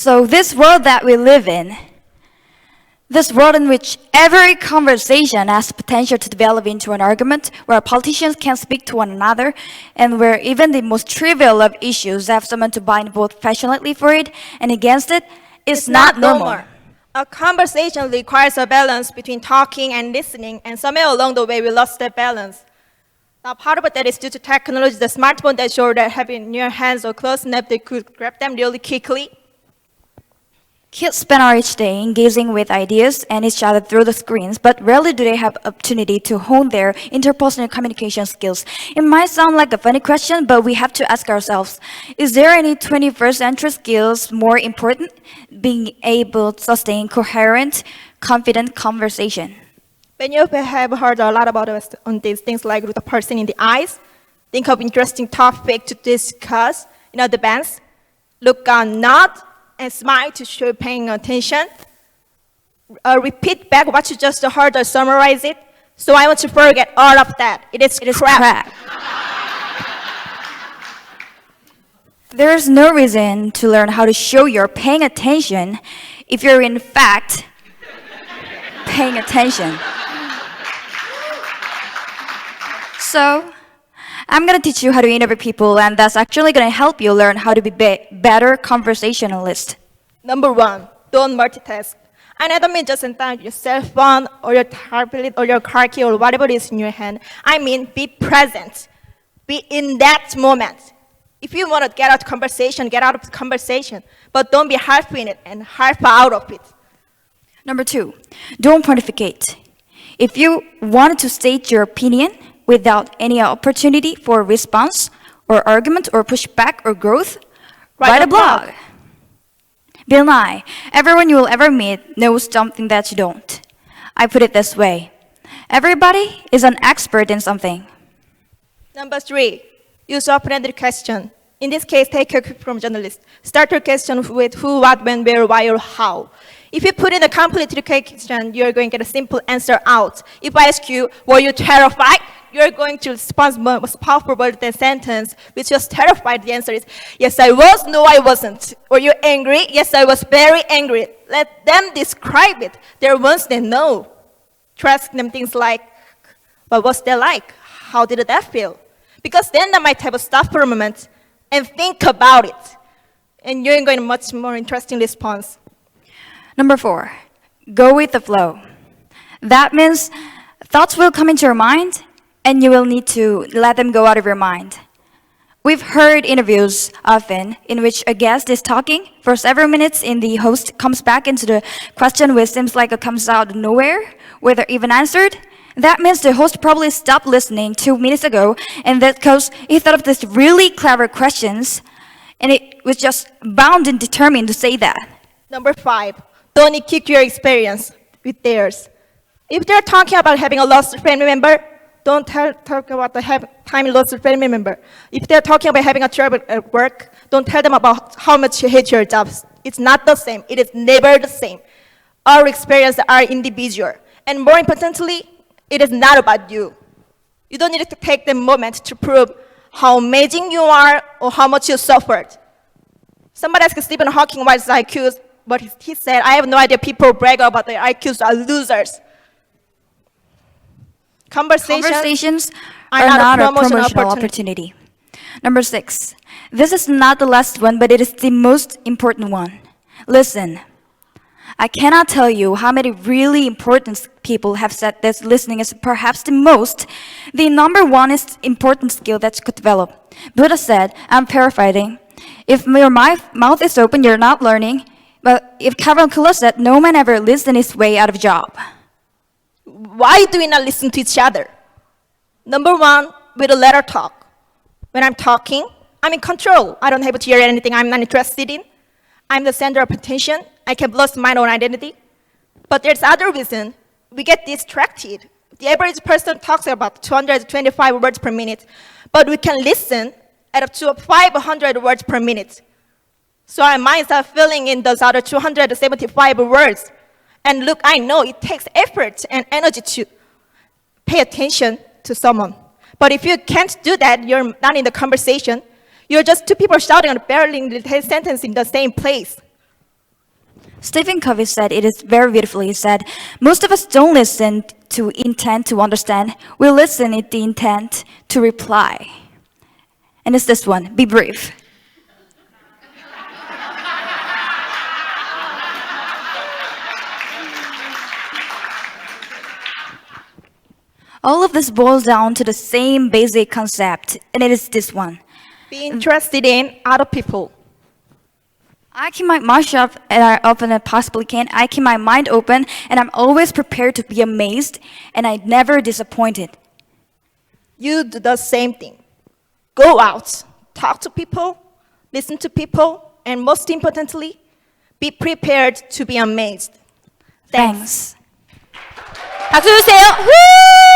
So this world that we live in, this world in which every conversation has potential to develop into an argument, where politicians can speak to one another, and where even the most trivial of issues have someone to bind both passionately for it and against it, is not normal. A conversation requires a balance between talking and listening, and somewhere along the way we lost that balance. Now, part of that is due to technology, the smartphone that show that having in your hands or close enough, they could grab them really quickly. Kids spend all each day engaging with ideas and each other through the screens, but rarely do they have opportunity to hone their interpersonal communication skills. It might sound like a funny question, but we have to ask ourselves, is there any 21st century skills more important? Being able to sustain coherent, confident conversation. When you have heard a lot about us on these things like the person in the eyes, think of interesting topic to discuss in advance, look on, nod, and smile to show paying attention. Repeat back what you just heard or summarize it. So I want to forget all of that. It is crap. There is no reason to learn how to show you're paying attention if you're in fact paying attention. So, I'm going to teach you how to interview people, and that's actually going to help you learn how to be better conversationalist. Number 1, don't multitask. And I don't mean just down your cell phone or your tablet or your car key or whatever is in your hand. I mean be present. Be in that moment. If you want to get out of conversation, get out of the conversation. But don't be half in it and half out of it. Number 2, don't pontificate. If you want to state your opinion without any opportunity for response or argument or pushback or growth, write a blog. Bill Nye, everyone you will ever meet knows something that you don't. I put it this way, everybody is an expert in something. Number 3, use open-ended question. In this case, take a cue from journalists. Start your question with who, what, when, where, why, or how. If you put in a completely question, you're going to get a simple answer out. If I ask you, were you terrified? You're going to respond most powerful word than sentence, which was terrified. The answer is, yes, I was, no, I wasn't. Were you angry? Yes, I was very angry. Let them describe it. They're ones they know. Try asking them things like, what was that like? How did that feel? Because then they might have a stop for a moment and think about it. And you're going to much more interesting response. Number 4, go with the flow. That means thoughts will come into your mind, and you will need to let them go out of your mind. We've heard interviews often in which a guest is talking for several minutes and the host comes back into the question which seems like it comes out of nowhere, whether even answered. That means the host probably stopped listening 2 minutes ago, and that's because he thought of this really clever questions, and it was just bound and determined to say that. Number 5, don't equate your experience with theirs. If they're talking about having a lost family member, don't talk about the time you lost a family member. If they're talking about having a trouble at work, don't tell them about how much you hate your jobs. It's not the same. It is never the same. Our experiences are individual. And more importantly, it is not about you. You don't need to take the moment to prove how amazing you are or how much you suffered. Somebody asked Stephen Hawking what his IQs, but he said, I have no idea people brag about their IQs are losers. Conversations are not a promotional opportunity. Number 6, this is not the last one, but it is the most important one. Listen. I cannot tell you how many really important people have said that listening is perhaps the number one important skill that you could develop. Buddha said, I'm paraphrasing, if your mouth is open, you're not learning. But if Kevin Kula said, no man ever lives in his way out of job. Why do we not listen to each other? Number 1, with a letter talk. When I'm talking, I'm in control. I don't have to hear anything I'm not interested in. I'm the center of attention. I can lose my own identity. But there's other reason. We get distracted. The average person talks about 225 words per minute, but we can listen at up to 500 words per minute. So our minds are filling in those other 275 words. And look, I know it takes effort and energy to pay attention to someone. But if you can't do that, you're not in the conversation. You're just two people shouting and barreling the sentence in the same place. Stephen Covey said it is very beautifully. He said, most of us don't listen to intent to understand. We listen with the intent to reply. And it's this one, be brief. All of this boils down to the same basic concept, and it is this one. Be interested in other people. I keep my mouth shut and open as possibly can. I keep my mind open, and I'm always prepared to be amazed, and I'm never disappointed. You do the same thing. Go out, talk to people, listen to people, and most importantly, be prepared to be amazed. Thanks. 박수 주세요.